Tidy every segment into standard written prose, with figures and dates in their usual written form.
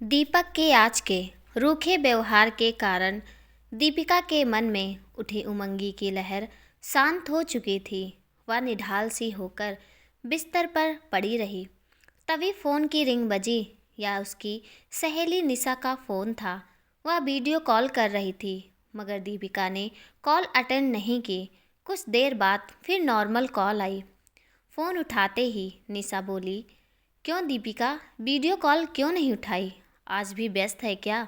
दीपक के आज के रूखे व्यवहार के कारण दीपिका के मन में उठी उमंगी की लहर शांत हो चुकी थी। वह निढाल सी होकर बिस्तर पर पड़ी रही। तभी फ़ोन की रिंग बजी। या उसकी सहेली निशा का फ़ोन था। वह वीडियो कॉल कर रही थी, मगर दीपिका ने कॉल अटेंड नहीं की। कुछ देर बाद फिर नॉर्मल कॉल आई। फ़ोन उठाते ही निशा बोली, क्यों दीपिका, वीडियो कॉल क्यों नहीं उठाई? आज भी व्यस्त है क्या?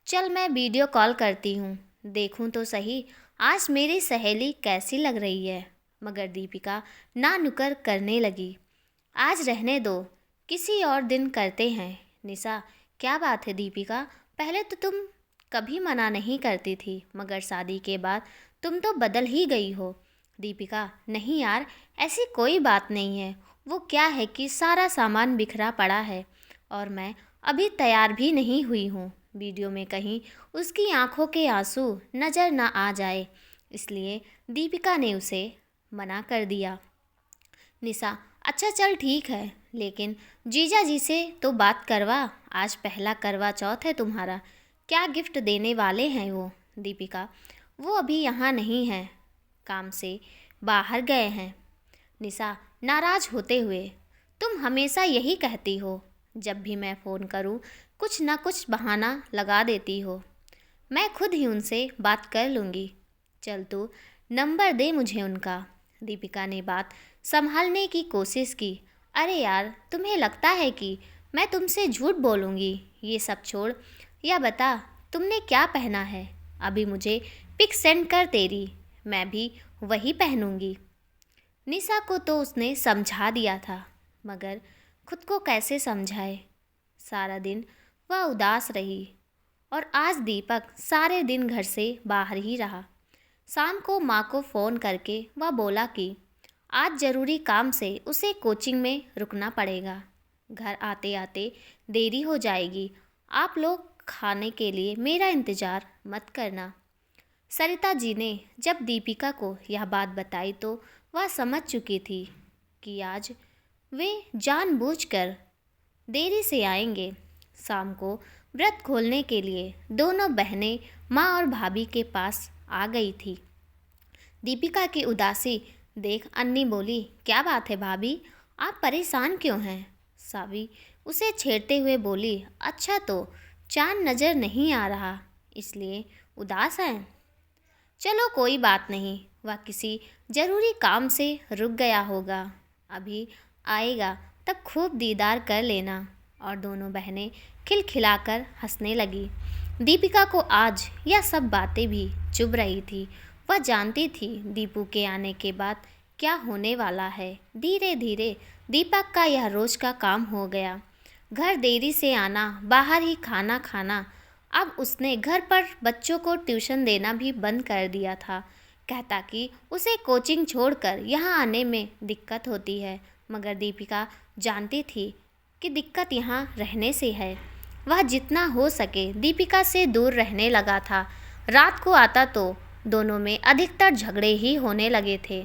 चल मैं वीडियो कॉल करती हूँ, देखूँ तो सही आज मेरी सहेली कैसी लग रही है। मगर दीपिका ना नुकर करने लगी। आज रहने दो, किसी और दिन करते हैं। निशा, क्या बात है दीपिका, पहले तो तुम कभी मना नहीं करती थी, मगर शादी के बाद तुम तो बदल ही गई हो। दीपिका, नहीं यार, ऐसी कोई बात नहीं है। वो क्या है कि सारा सामान बिखरा पड़ा है और मैं अभी तैयार भी नहीं हुई हूँ। वीडियो में कहीं उसकी आंखों के आंसू नज़र न आ जाए, इसलिए दीपिका ने उसे मना कर दिया। निशा, अच्छा चल ठीक है, लेकिन जीजा जी से तो बात करवा। आज पहला करवा चौथ है तुम्हारा, क्या गिफ्ट देने वाले हैं वो? दीपिका, वो अभी यहाँ नहीं है, काम से बाहर गए हैं। निशा नाराज होते हुए, तुम हमेशा यही कहती हो, जब भी मैं फ़ोन करूं कुछ ना कुछ बहाना लगा देती हो। मैं खुद ही उनसे बात कर लूँगी। चल तू नंबर दे मुझे उनका। दीपिका ने बात संभालने की कोशिश की। अरे यार, तुम्हें लगता है कि मैं तुमसे झूठ बोलूँगी? ये सब छोड़, या बता तुमने क्या पहना है? अभी मुझे पिक सेंड कर तेरी, मैं भी वही पहनूँगी। निशा को तो उसने समझा दिया था, मगर खुद को कैसे समझाए। सारा दिन वह उदास रही और आज दीपक सारे दिन घर से बाहर ही रहा। शाम को माँ को फ़ोन करके वह बोला कि आज ज़रूरी काम से उसे कोचिंग में रुकना पड़ेगा। घर आते आते देरी हो जाएगी। आप लोग खाने के लिए मेरा इंतज़ार मत करना। सरिता जी ने जब दीपिका को यह बात बताई तो वह समझ चुकी थी कि आज वे जानबूझकर देरी से आएंगे। शाम को व्रत खोलने के लिए दोनों बहनें माँ और भाभी के पास आ गई थी। दीपिका की उदासी देख अन्नी बोली, क्या बात है भाभी, आप परेशान क्यों हैं? सावी उसे छेड़ते हुए बोली, अच्छा तो चांद नज़र नहीं आ रहा, इसलिए उदास हैं। चलो कोई बात नहीं, वह किसी ज़रूरी काम से रुक गया होगा, अभी आएगा तब खूब दीदार कर लेना। और दोनों बहनें खिलखिलाकर हंसने लगी। दीपिका को आज यह सब बातें भी चुभ रही थी। वह जानती थी दीपू के आने के बाद क्या होने वाला है। धीरे धीरे दीपक का यह रोज़ का काम हो गया। घर देरी से आना, बाहर ही खाना खाना। अब उसने घर पर बच्चों को ट्यूशन देना भी बंद कर दिया था। कहता कि उसे कोचिंग छोड़कर यहाँ आने में दिक्कत होती है, मगर दीपिका जानती थी कि दिक्कत यहाँ रहने से है। वह जितना हो सके दीपिका से दूर रहने लगा था। रात को आता तो दोनों में अधिकतर झगड़े ही होने लगे थे।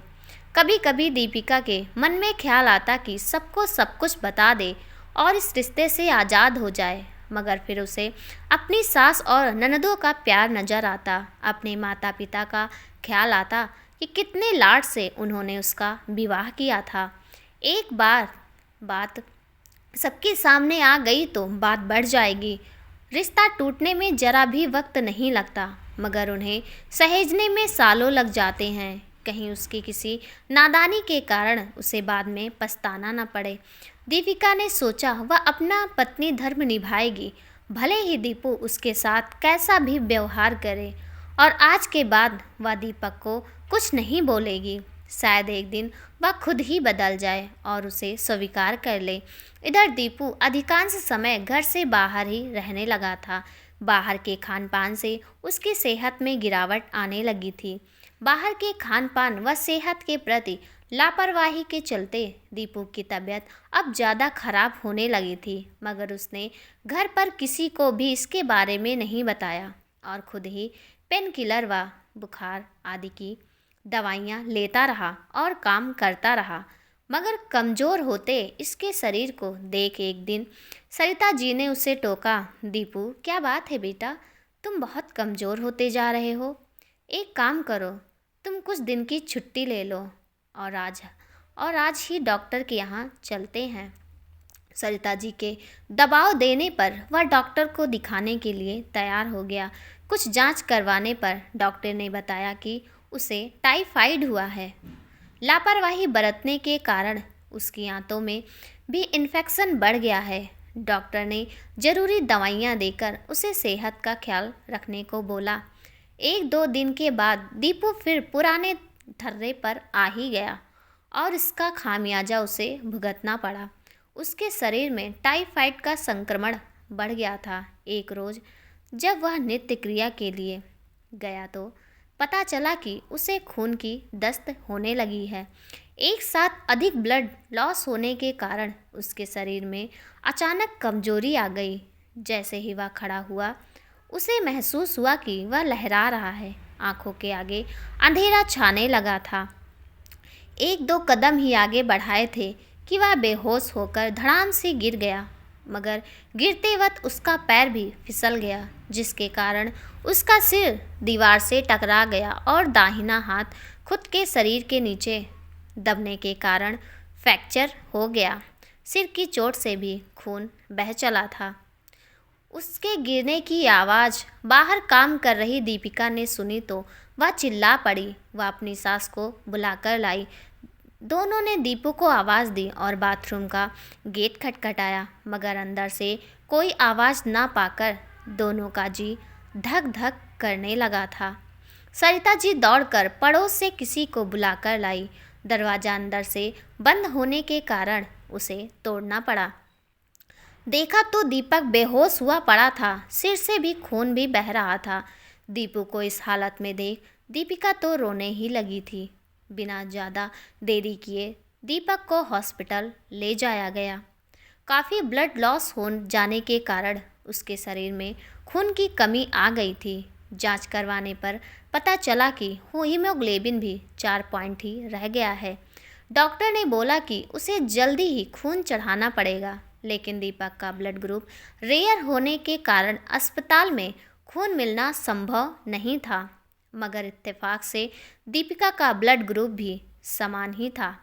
कभी कभी दीपिका के मन में ख्याल आता कि सबको सब कुछ बता दे और इस रिश्ते से आज़ाद हो जाए, मगर फिर उसे अपनी सास और ननदों का प्यार नज़र आता। अपने माता पिता का ख्याल आता कि कितने लाड से उन्होंने उसका विवाह किया था। एक बार बात सबके सामने आ गई तो बात बढ़ जाएगी। रिश्ता टूटने में जरा भी वक्त नहीं लगता, मगर उन्हें सहेजने में सालों लग जाते हैं। कहीं उसकी किसी नादानी के कारण उसे बाद में पछताना न पड़े। दीपिका ने सोचा वह अपना पत्नी धर्म निभाएगी, भले ही दीपू उसके साथ कैसा भी व्यवहार करे। और आज के बाद वह दीपक को कुछ नहीं बोलेगी। शायद एक दिन वह खुद ही बदल जाए और उसे स्वीकार कर ले। इधर दीपू अधिकांश समय घर से बाहर ही रहने लगा था। बाहर के खान पान से उसकी सेहत में गिरावट आने लगी थी। बाहर के खान पान व सेहत के प्रति लापरवाही के चलते दीपू की तबीयत अब ज़्यादा खराब होने लगी थी, मगर उसने घर पर किसी को भी इसके बारे में नहीं बताया और खुद ही पेन किलर व बुखार आदि की दवाइयाँ लेता रहा और काम करता रहा। मगर कमज़ोर होते इसके शरीर को देख एक दिन सरिता जी ने उसे टोका, दीपू क्या बात है बेटा, तुम बहुत कमज़ोर होते जा रहे हो। एक काम करो, तुम कुछ दिन की छुट्टी ले लो और आज ही डॉक्टर के यहाँ चलते हैं। सरिता जी के दबाव देने पर वह डॉक्टर को दिखाने के लिए तैयार हो गया। कुछ जांच करवाने पर डॉक्टर ने बताया कि उसे टाइफाइड हुआ है। लापरवाही बरतने के कारण उसकी आंतों में भी इन्फेक्शन बढ़ गया है। डॉक्टर ने ज़रूरी दवाइयाँ देकर उसे सेहत का ख्याल रखने को बोला। 1-2 दिन के बाद दीपू फिर पुराने ठर्रे पर आ ही गया और इसका खामियाजा उसे भुगतना पड़ा। उसके शरीर में टाइफाइड का संक्रमण बढ़ गया था। एक रोज़ जब वह नित्य क्रिया के लिए गया तो पता चला कि उसे खून की दस्त होने लगी है। एक साथ अधिक ब्लड लॉस होने के कारण उसके शरीर में अचानक कमजोरी आ गई। जैसे ही वह खड़ा हुआ उसे महसूस हुआ कि वह लहरा रहा है। आंखों के आगे अंधेरा छाने लगा था। 1-2 कदम ही आगे बढ़ाए थे कि वह बेहोश होकर धड़ाम से गिर गया, मगर गिरते वक्त उसका पैर भी फिसल गया, जिसके कारण उसका सिर दीवार से टकरा गया और दाहिना हाथ खुद के शरीर के नीचे दबने के कारण फ्रैक्चर हो गया। सिर की चोट से भी खून बह चला था। उसके गिरने की आवाज़ बाहर काम कर रही दीपिका ने सुनी तो वह चिल्ला पड़ी। वह अपनी सास को बुलाकर लाई। दोनों ने दीपू को आवाज़ दी और बाथरूम का गेट खटखटाया, मगर अंदर से कोई आवाज़ ना पाकर दोनों का जी धक धक करने लगा था। सरिता जी दौड़कर पड़ोस से किसी को बुलाकर लाई। दरवाज़ा अंदर से बंद होने के कारण उसे तोड़ना पड़ा। देखा तो दीपक बेहोश हुआ पड़ा था, सिर से भी खून भी बह रहा था। दीपू को इस हालत में देख दीपिका तो रोने ही लगी थी। बिना ज़्यादा देरी किए दीपक को हॉस्पिटल ले जाया गया। काफ़ी ब्लड लॉस हो जाने के कारण उसके शरीर में खून की कमी आ गई थी। जांच करवाने पर पता चला कि हीमोग्लोबिन भी 4 पॉइंट ही रह गया है। डॉक्टर ने बोला कि उसे जल्दी ही खून चढ़ाना पड़ेगा, लेकिन दीपक का ब्लड ग्रुप रेयर होने के कारण अस्पताल में खून मिलना संभव नहीं था। मगर इत्तेफाक से दीपिका का ब्लड ग्रुप भी समान ही था।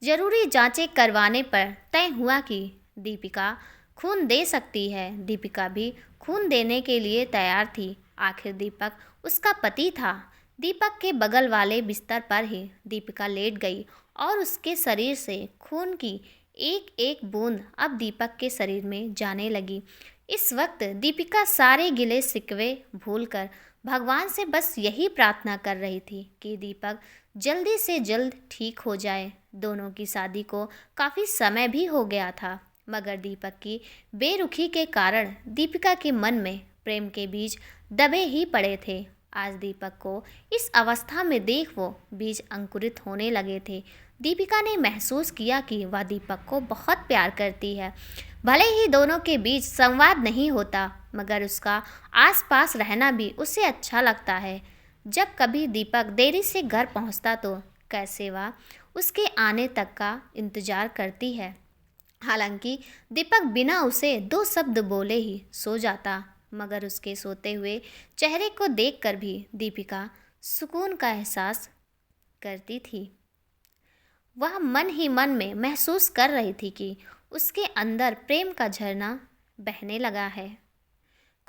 जरूरी जांचें करवाने पर तय हुआ कि दीपिका खून दे सकती है। दीपिका भी खून देने के लिए तैयार थी। आखिर दीपक उसका पति था। दीपक के बगल वाले बिस्तर पर ही दीपिका लेट गई और उसके शरीर से खून की एक एक बूंद अब दीपक के शरीर में जाने लगी। इस वक्त दीपिका सारे गिले शिकवे भूलकर भगवान से बस यही प्रार्थना कर रही थी कि दीपक जल्दी से जल्द ठीक हो जाए। दोनों की शादी को काफ़ी समय भी हो गया था, मगर दीपक की बेरुखी के कारण दीपिका के मन में प्रेम के बीज दबे ही पड़े थे। आज दीपक को इस अवस्था में देख वो बीज अंकुरित होने लगे थे। दीपिका ने महसूस किया कि वह दीपक को बहुत प्यार करती है। भले ही दोनों के बीच संवाद नहीं होता, मगर उसका आसपास रहना भी उसे अच्छा लगता है। जब कभी दीपक देरी से घर पहुंचता तो कैसे वह उसके आने तक का इंतजार करती है। हालांकि दीपक बिना उसे 2 शब्द बोले ही सो जाता, मगर उसके सोते हुए चेहरे को देखकर भी दीपिका सुकून का एहसास करती थी। वह मन ही मन में महसूस कर रही थी कि उसके अंदर प्रेम का झरना बहने लगा है।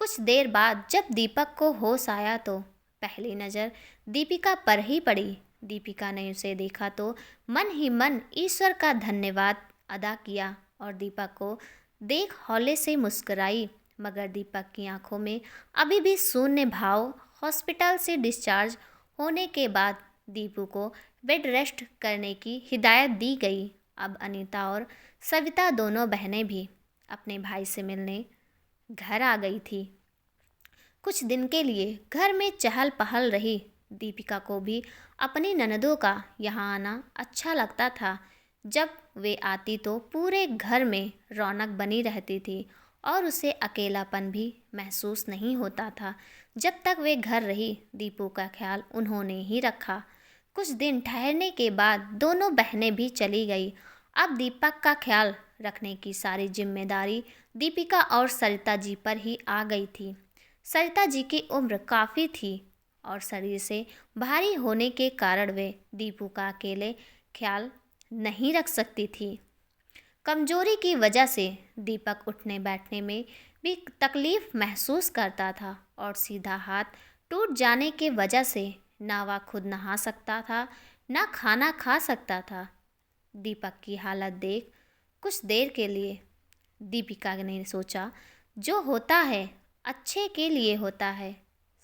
कुछ देर बाद जब दीपक को होश आया तो पहली नज़र दीपिका पर ही पड़ी। दीपिका ने उसे देखा तो मन ही मन ईश्वर का धन्यवाद अदा किया और दीपक को देख हौले से मुस्कुराई, मगर दीपक की आंखों में अभी भी शून्य भाव। हॉस्पिटल से डिस्चार्ज होने के बाद दीपू को बेड रेस्ट करने की हिदायत दी गई। अब अनीता और सविता दोनों बहनें भी अपने भाई से मिलने घर आ गई थी। कुछ दिन के लिए घर में चहल पहल रही। दीपिका को भी अपनी ननदों का यहाँ आना अच्छा लगता था। जब वे आती तो पूरे घर में रौनक बनी रहती थी और उसे अकेलापन भी महसूस नहीं होता था। जब तक वे घर रही, दीपू का ख्याल उन्होंने ही रखा। कुछ दिन ठहरने के बाद दोनों बहनें भी चली गई। अब दीपक का ख्याल रखने की सारी जिम्मेदारी दीपिका और सरिता जी पर ही आ गई थी। सरिता जी की उम्र काफ़ी थी और शरीर से भारी होने के कारण वे दीपू का अकेले ख्याल नहीं रख सकती थी। कमजोरी की वजह से दीपक उठने बैठने में भी तकलीफ महसूस करता था और सीधा हाथ टूट जाने के वजह से ना वह खुद नहा सकता था, ना खाना खा सकता था। दीपक की हालत देख कुछ देर के लिए दीपिका ने सोचा, जो होता है अच्छे के लिए होता है।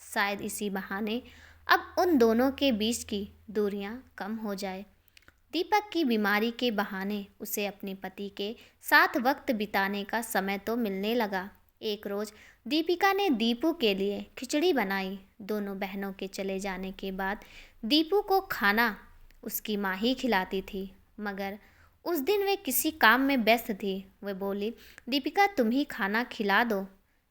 शायद इसी बहाने अब उन दोनों के बीच की दूरियां कम हो जाए। दीपक की बीमारी के बहाने उसे अपने पति के साथ वक्त बिताने का समय तो मिलने लगा। एक रोज़ दीपिका ने दीपू के लिए खिचड़ी बनाई। दोनों बहनों के चले जाने के बाद दीपू को खाना उसकी माँ ही खिलाती थी, मगर उस दिन वे किसी काम में व्यस्त थी। वे बोली, दीपिका तुम ही खाना खिला दो।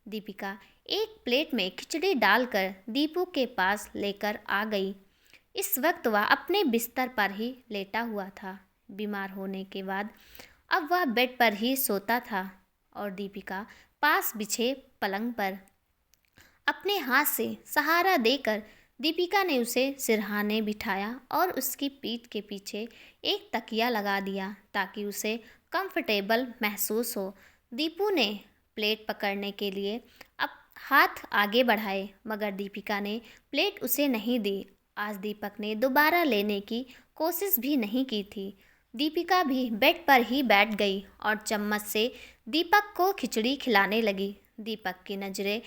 दीपिका एक प्लेट में खिचड़ी डालकर दीपू के पास लेकर आ गई। इस वक्त वह अपने बिस्तर पर ही लेटा हुआ था। बीमार होने के बाद अब वह बेड पर ही सोता था और दीपिका पास बिछे पलंग पर अपने हाथ से सहारा देकर दीपिका ने उसे सिरहाने बिठाया और उसकी पीठ के पीछे एक तकिया लगा दिया ताकि उसे कंफर्टेबल महसूस हो। दीपू ने प्लेट पकड़ने के लिए अब हाथ आगे बढ़ाए, मगर दीपिका ने प्लेट उसे नहीं दी। आज दीपक ने दोबारा लेने की कोशिश भी नहीं की थी। दीपिका भी बेड पर ही बैठ गई और चम्मच से दीपक को खिचड़ी खिलाने लगी। दीपक की नज़रें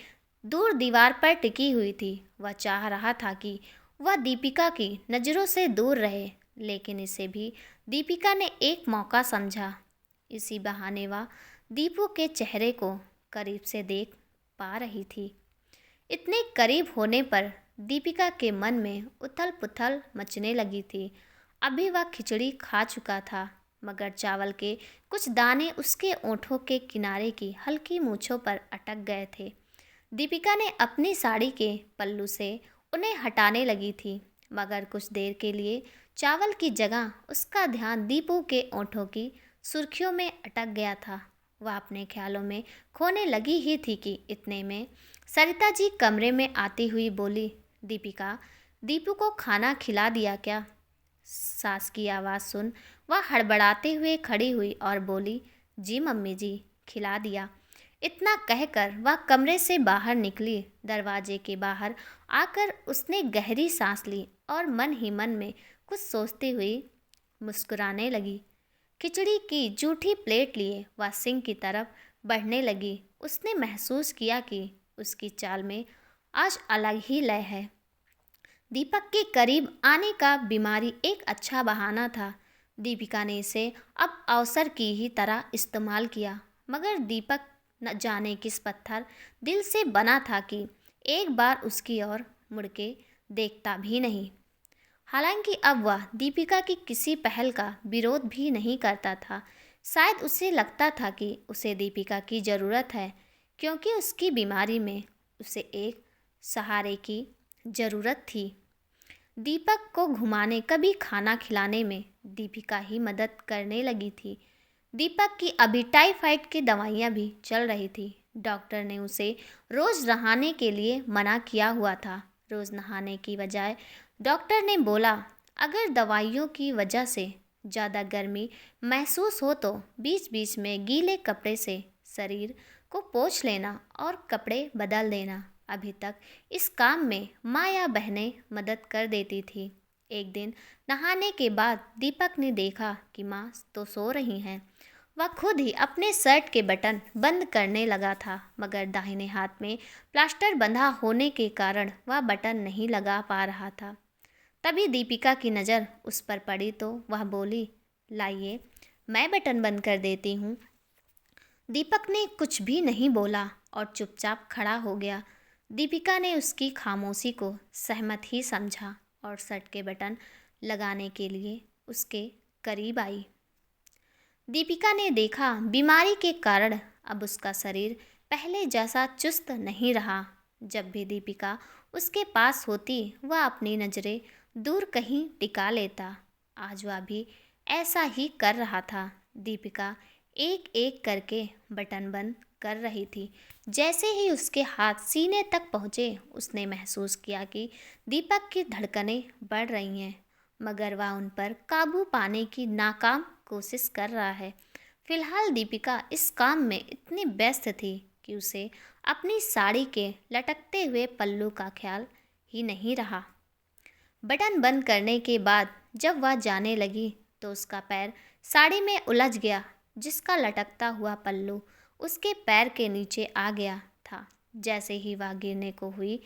दूर दीवार पर टिकी हुई थी। वह चाह रहा था कि वह दीपिका की नज़रों से दूर रहे, लेकिन इसे भी दीपिका ने एक मौका समझा। इसी बहाने वह दीपू के चेहरे को करीब से देख पा रही थी। इतने करीब होने पर दीपिका के मन में उथल पुथल मचने लगी थी। अभी वह खिचड़ी खा चुका था, मगर चावल के कुछ दाने उसके ओंठों के किनारे की हल्की मूंछों पर अटक गए थे। दीपिका ने अपनी साड़ी के पल्लू से उन्हें हटाने लगी थी, मगर कुछ देर के लिए चावल की जगह उसका ध्यान दीपू के ओंठों की सुर्खियों में अटक गया था। वह अपने ख्यालों में खोने लगी ही थी कि इतने में सरिता जी कमरे में आती हुई बोली, दीपिका, दीपू को खाना खिला दिया क्या? सास की आवाज़ सुन वह हड़बड़ाते हुए खड़ी हुई और बोली, जी मम्मी जी, खिला दिया। इतना कहकर वह कमरे से बाहर निकली। दरवाजे के बाहर आकर उसने गहरी सांस ली और मन ही मन में कुछ सोचती हुई मुस्कुराने लगी। खिचड़ी की जूठी प्लेट लिए वह सिंह की तरफ बढ़ने लगी। उसने महसूस किया कि उसकी चाल में आज अलग ही लय है। दीपक के करीब आने का बीमारी एक अच्छा बहाना था। दीपिका ने इसे अब अवसर की ही तरह इस्तेमाल किया, मगर दीपक न जाने किस पत्थर दिल से बना था कि एक बार उसकी ओर मुड़ के देखता भी नहीं। हालांकि अब वह दीपिका की किसी पहल का विरोध भी नहीं करता था। शायद उसे लगता था कि उसे दीपिका की ज़रूरत है, क्योंकि उसकी बीमारी में उसे एक सहारे की ज़रूरत थी। दीपक को घुमाने, कभी खाना खिलाने में दीपिका ही मदद करने लगी थी। दीपक की अभी टाइफाइड की दवाइयाँ भी चल रही थी। डॉक्टर ने उसे रोज़ नहाने के लिए मना किया हुआ था। रोज़ नहाने की बजाय डॉक्टर ने बोला, अगर दवाइयों की वजह से ज़्यादा गर्मी महसूस हो तो बीच बीच में गीले कपड़े से शरीर को पोंछ लेना और कपड़े बदल देना। अभी तक इस काम में माँ या बहनें मदद कर देती थी। एक दिन नहाने के बाद दीपक ने देखा कि माँ तो सो रही हैं। वह खुद ही अपने शर्ट के बटन बंद करने लगा था, मगर दाहिने हाथ में प्लास्टर बंधा होने के कारण वह बटन नहीं लगा पा रहा था। तभी दीपिका की नज़र उस पर पड़ी तो वह बोली, लाइए मैं बटन बंद कर देती हूँ। दीपक ने कुछ भी नहीं बोला और चुपचाप खड़ा हो गया। दीपिका ने उसकी खामोशी को सहमत ही समझा और शर्ट के बटन लगाने के लिए उसके करीब आई। दीपिका ने देखा बीमारी के कारण अब उसका शरीर पहले जैसा चुस्त नहीं रहा। जब भी दीपिका उसके पास होती वह अपनी नज़रें दूर कहीं टिका लेता। आज वह भी ऐसा ही कर रहा था। दीपिका एक एक करके बटन बंद कर रही थी। जैसे ही उसके हाथ सीने तक पहुँचे, उसने महसूस किया कि दीपक की धड़कनें बढ़ रही हैं, मगर वह उन पर काबू पाने की नाकाम कोशिश कर रहा है। फिलहाल दीपिका इस काम में इतनी व्यस्त थी कि उसे अपनी साड़ी के लटकते हुए पल्लू का ख्याल ही नहीं रहा। बटन बंद करने के बाद जब वह जाने लगी तो उसका पैर साड़ी में उलझ गया, जिसका लटकता हुआ पल्लू उसके पैर के नीचे आ गया था। जैसे ही वह गिरने को हुई,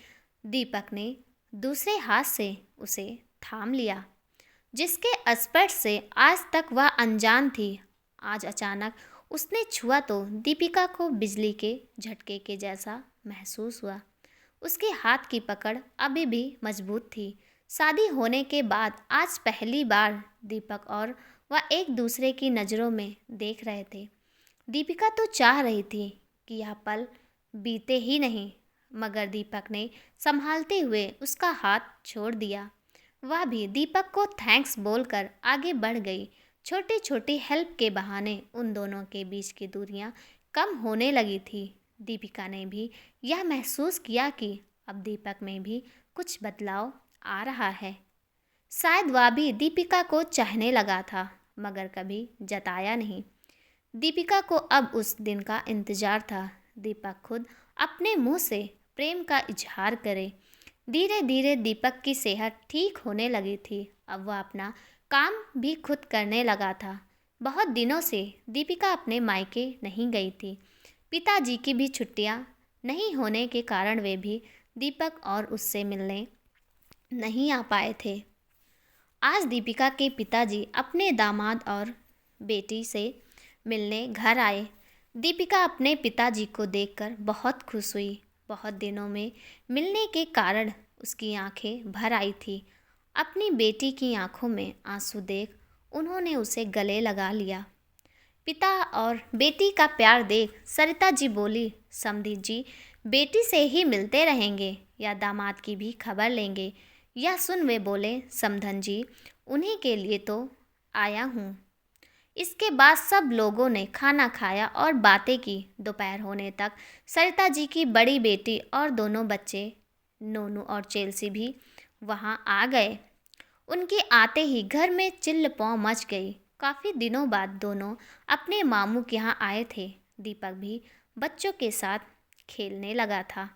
दीपक ने दूसरे हाथ से उसे थाम लिया, जिसके स्पर्श से आज तक वह अनजान थी। आज अचानक उसने छुआ तो दीपिका को बिजली के झटके के जैसा महसूस हुआ। उसके हाथ की पकड़ अभी भी मजबूत थी। शादी होने के बाद आज पहली बार दीपक और वह एक दूसरे की नज़रों में देख रहे थे। दीपिका तो चाह रही थी कि यह पल बीते ही नहीं, मगर दीपक ने संभालते हुए उसका हाथ छोड़ दिया। वह भी दीपक को थैंक्स बोलकर आगे बढ़ गई। छोटी छोटी हेल्प के बहाने उन दोनों के बीच की दूरियां कम होने लगी थी। दीपिका ने भी यह महसूस किया कि अब दीपक में भी कुछ बदलाव आ रहा है। शायद वह भी दीपिका को चाहने लगा था, मगर कभी जताया नहीं। दीपिका को अब उस दिन का इंतजार था। दीपक खुद अपने मुंह से प्रेम का इजहार करे। धीरे धीरे दीपक की सेहत ठीक होने लगी थी। अब वह अपना काम भी खुद करने लगा था। बहुत दिनों से दीपिका अपने मायके नहीं गई थी। पिताजी की भी छुट्टियां नहीं होने के कारण वे भी दीपक और उससे मिलने नहीं आ पाए थे। आज दीपिका के पिताजी अपने दामाद और बेटी से मिलने घर आए। दीपिका अपने पिताजी को देखकर बहुत खुश हुई। बहुत दिनों में मिलने के कारण उसकी आंखें भर आई थी। अपनी बेटी की आंखों में आंसू देख उन्होंने उसे गले लगा लिया। पिता और बेटी का प्यार देख सरिता जी बोली, समधी जी बेटी से ही मिलते रहेंगे या दामाद की भी खबर लेंगे? यह सुन वे बोले, समधन जी उन्हीं के लिए तो आया हूँ। इसके बाद सब लोगों ने खाना खाया और बातें की। दोपहर होने तक सरिता जी की बड़ी बेटी और दोनों बच्चे नोनू और चेल्सी भी वहाँ आ गए। उनके आते ही घर में चिल्ल पौ मच गई। काफ़ी दिनों बाद दोनों अपने मामू के यहाँ आए थे। दीपक भी बच्चों के साथ खेलने लगा था।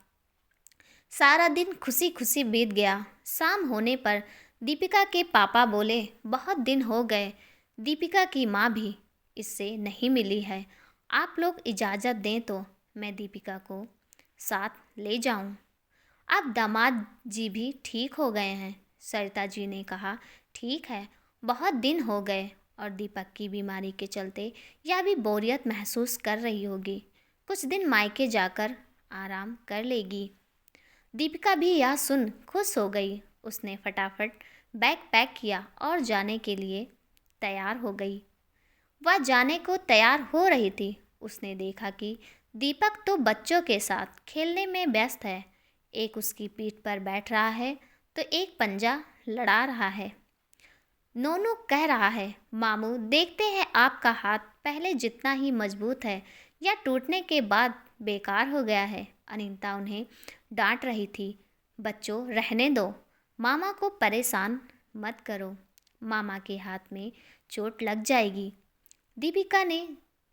सारा दिन खुशी खुशी बीत गया। शाम होने पर दीपिका के पापा बोले, बहुत दिन हो गए, दीपिका की माँ भी इससे नहीं मिली है। आप लोग इजाज़त दें तो मैं दीपिका को साथ ले जाऊं। अब दामाद जी भी ठीक हो गए हैं। सरिता जी ने कहा, ठीक है, बहुत दिन हो गए और दीपक की बीमारी के चलते यह भी बोरियत महसूस कर रही होगी। कुछ दिन मायके जाकर आराम कर लेगी। दीपिका भी यह सुन खुश हो गई। उसने फटाफट बैग पैक किया और जाने के लिए तैयार हो गई। वह जाने को तैयार हो रही थी, उसने देखा कि दीपक तो बच्चों के साथ खेलने में व्यस्त है। एक उसकी पीठ पर बैठ रहा है तो एक पंजा लड़ा रहा है। नोनू कह रहा है, मामू देखते हैं आपका हाथ पहले जितना ही मजबूत है या टूटने के बाद बेकार हो गया है। अनीता उन्हें डांट रही थी, बच्चों रहने दो, मामा को परेशान मत करो, मामा के हाथ में चोट लग जाएगी। दीपिका ने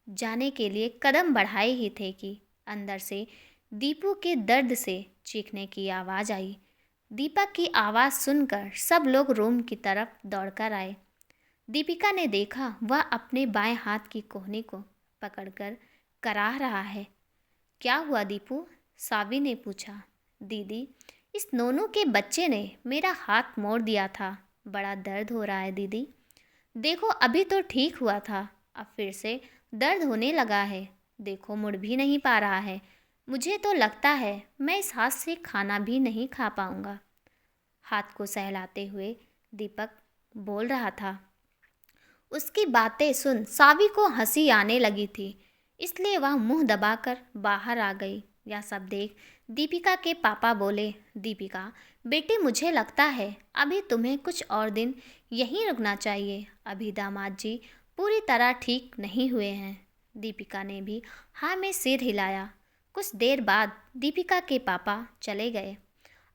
जाने के लिए कदम बढ़ाए ही थे कि अंदर से दीपू के दर्द से चीखने की आवाज़ आई। दीपक की आवाज़ सुनकर सब लोग रूम की तरफ दौड़कर आए। दीपिका ने देखा वह अपने बाएं हाथ की कोहनी को पकड़कर कराह रहा है। क्या हुआ दीपू? सावी ने पूछा। दीदी, इस नोनू के बच्चे ने मेरा हाथ मोड़ दिया था, बड़ा दर्द हो रहा है दीदी। देखो अभी तो ठीक हुआ था, अब फिर से दर्द होने लगा है। देखो मुड़ भी नहीं पा रहा है। मुझे तो लगता है मैं इस हाथ से खाना भी नहीं खा पाऊँगा। हाथ को सहलाते हुए दीपक बोल रहा था। उसकी बातें सुन सावी को हंसी आने लगी थी, इसलिए वह मुंह दबाकर बाहर आ गई। यह सब देख दीपिका के पापा बोले, दीपिका बेटी, मुझे लगता है अभी तुम्हें कुछ और दिन यहीं रुकना चाहिए। अभी दामाद जी पूरी तरह ठीक नहीं हुए हैं। दीपिका ने भी हाँ में सिर हिलाया। कुछ देर बाद दीपिका के पापा चले गए।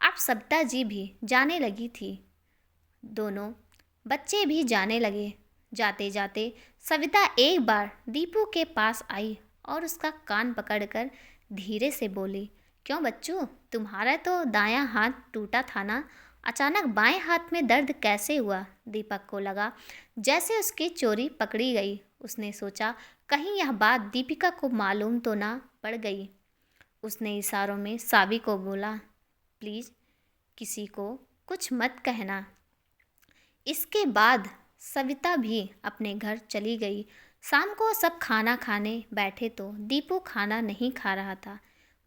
अब सविता जी भी जाने लगी थी। दोनों बच्चे भी जाने लगे। जाते जाते सविता एक बार दीपू के पास आई और उसका कान पकड़कर धीरे से बोली, क्यों बच्चों, तुम्हारा तो दायां हाथ टूटा था ना, अचानक बाएं हाथ में दर्द कैसे हुआ? दीपक को लगा जैसे उसकी चोरी पकड़ी गई। उसने सोचा कहीं यह बात दीपिका को मालूम तो ना पड़ गई। उसने इशारों में सावी को बोला, प्लीज़ किसी को कुछ मत कहना। इसके बाद सविता भी अपने घर चली गई। शाम को सब खाना खाने बैठे तो दीपू खाना नहीं खा रहा था।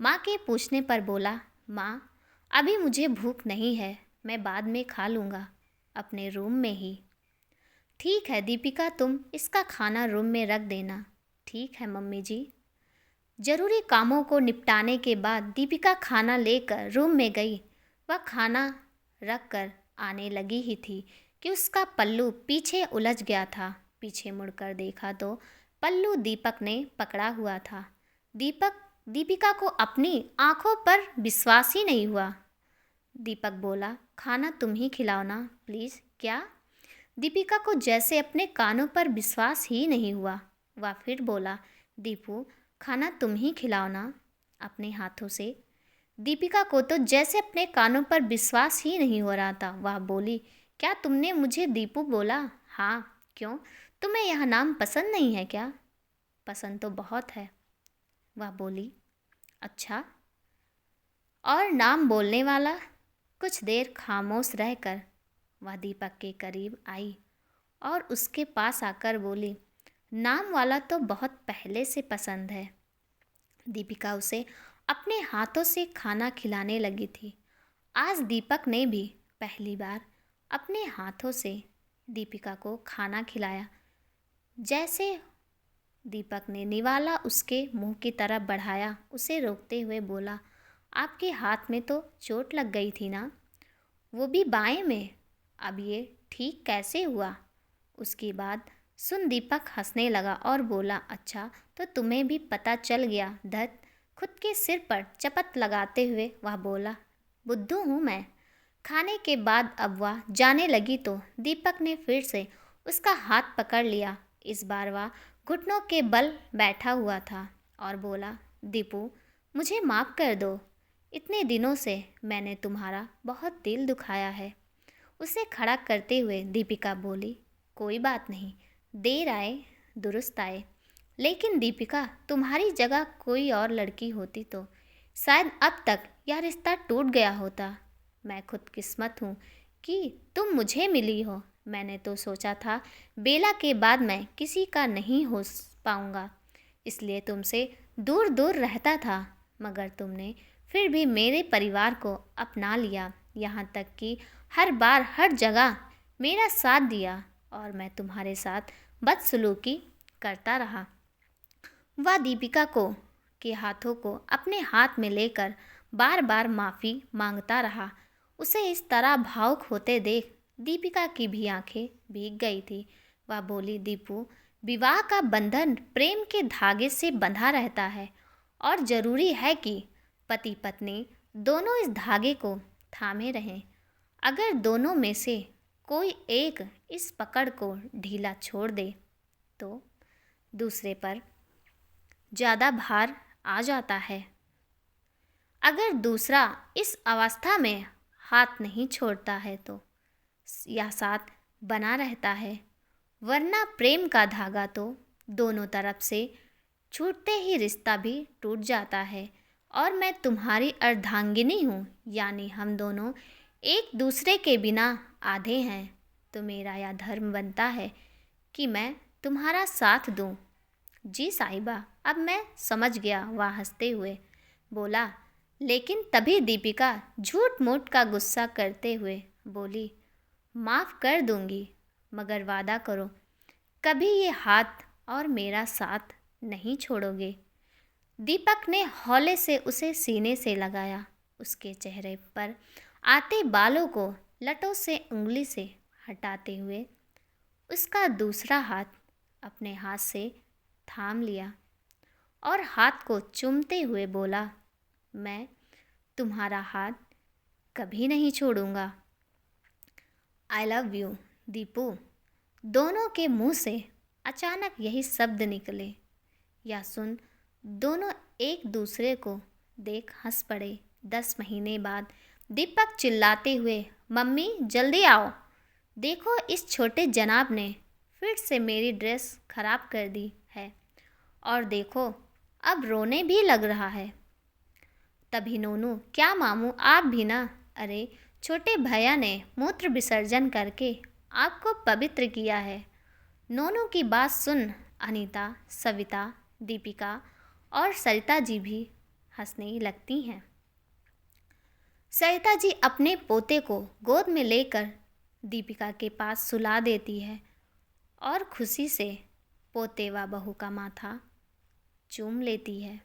माँ के पूछने पर बोला, माँ अभी मुझे भूख नहीं है, मैं बाद में खा लूँगा अपने रूम में ही। ठीक है दीपिका, तुम इसका खाना रूम में रख देना। ठीक है मम्मी जी। जरूरी कामों को निपटाने के बाद दीपिका खाना लेकर रूम में गई। वह खाना रख कर आने लगी ही थी कि उसका पल्लू पीछे उलझ गया था। पीछे मुड़कर देखा तो पल्लू दीपक ने पकड़ा हुआ था। दीपिका को अपनी आंखों पर विश्वास ही नहीं हुआ। दीपक बोला, खाना तुम ही खिलाओ ना प्लीज़। क्या? दीपिका को जैसे अपने कानों पर विश्वास ही नहीं हुआ। वह फिर बोला, दीपू खाना तुम ही खिलाओ ना अपने हाथों से। दीपिका को तो जैसे अपने कानों पर विश्वास ही नहीं हो रहा था। वह बोली, क्या तुमने मुझे दीपू बोला? हाँ, क्यों, तुम्हें यह नाम पसंद नहीं है क्या? पसंद तो बहुत है, वह बोली। अच्छा, और नाम बोलने वाला? कुछ देर खामोश रहकर वह दीपक के करीब आई और उसके पास आकर बोली, नाम वाला तो बहुत पहले से पसंद है। दीपिका उसे अपने हाथों से खाना खिलाने लगी थी। आज दीपक ने भी पहली बार अपने हाथों से दीपिका को खाना खिलाया। जैसे दीपक ने निवाला उसके मुंह की तरफ बढ़ाया, उसे रोकते हुए बोला, आपके हाथ में तो चोट लग गई थी ना, वो भी बाएं में। अब ये ठीक कैसे हुआ? उसके बाद सुन दीपक हंसने लगा और बोला, अच्छा तो तुम्हें भी पता चल गया। धत, खुद के सिर पर चपत लगाते हुए वह बोला, बुद्धू हूँ मैं। खाने के बाद अब वह जाने लगी तो दीपक ने फिर से उसका हाथ पकड़ लिया। इस बार वह घुटनों के बल बैठा हुआ था और बोला, दीपू मुझे माफ़ कर दो, इतने दिनों से मैंने तुम्हारा बहुत दिल दुखाया है। उसे खड़ा करते हुए दीपिका बोली, कोई बात नहीं, देर आए दुरुस्त आए। लेकिन दीपिका, तुम्हारी जगह कोई और लड़की होती तो शायद अब तक यह रिश्ता टूट गया होता। मैं खुदकिस्मत हूँ कि तुम मुझे मिली हो। मैंने तो सोचा था बेला के बाद मैं किसी का नहीं हो पाऊँगा, इसलिए तुमसे दूर दूर रहता था, मगर तुमने फिर भी मेरे परिवार को अपना लिया। यहाँ तक कि हर बार हर जगह मेरा साथ दिया और मैं तुम्हारे साथ बदसलूकी करता रहा। वह दीपिका को के हाथों को अपने हाथ में लेकर बार बार माफ़ी मांगता रहा। उसे इस तरह भावुक होते देख दीपिका की भी आंखें भीग गई थी। वह बोली, दीपू, विवाह का बंधन प्रेम के धागे से बंधा रहता है और ज़रूरी है कि पति पत्नी दोनों इस धागे को थामे रहें। अगर दोनों में से कोई एक इस पकड़ को ढीला छोड़ दे तो दूसरे पर ज़्यादा भार आ जाता है। अगर दूसरा इस अवस्था में हाथ नहीं छोड़ता है तो यह साथ बना रहता है, वरना प्रेम का धागा तो दोनों तरफ से छूटते ही रिश्ता भी टूट जाता है। और मैं तुम्हारी अर्धांगिनी हूँ, यानी हम दोनों एक दूसरे के बिना आधे हैं। तो मेरा यह धर्म बनता है कि मैं तुम्हारा साथ दूँ। जी साहिबा, अब मैं समझ गया, वह हंसते हुए बोला। लेकिन तभी दीपिका झूठ मूठ का गुस्सा करते हुए बोली, माफ़ कर दूंगी, मगर वादा करो कभी ये हाथ और मेरा साथ नहीं छोड़ोगे। दीपक ने हौले से उसे सीने से लगाया। उसके चेहरे पर आते बालों को लटों से उंगली से हटाते हुए उसका दूसरा हाथ अपने हाथ से थाम लिया और हाथ को चूमते हुए बोला, मैं तुम्हारा हाथ कभी नहीं छोड़ूंगा। I love you Deepu. दोनों के मुंह से अचानक यही शब्द निकले। यह सुन दोनों एक दूसरे को देख हंस पड़े। 10 महीने बाद दीपक चिल्लाते हुए, मम्मी जल्दी आओ, देखो इस छोटे जनाब ने फिर से मेरी ड्रेस खराब कर दी है और देखो अब रोने भी लग रहा है। तभी नोनू, क्या मामू आप भी ना, अरे छोटे भैया ने मूत्र विसर्जन करके आपको पवित्र किया है। नोनू की बात सुन अनीता, सविता, दीपिका और सरिता जी भी हंसने लगती हैं। सरिता जी अपने पोते को गोद में लेकर दीपिका के पास सुला देती है और खुशी से पोते व बहू का माथा चूम लेती है।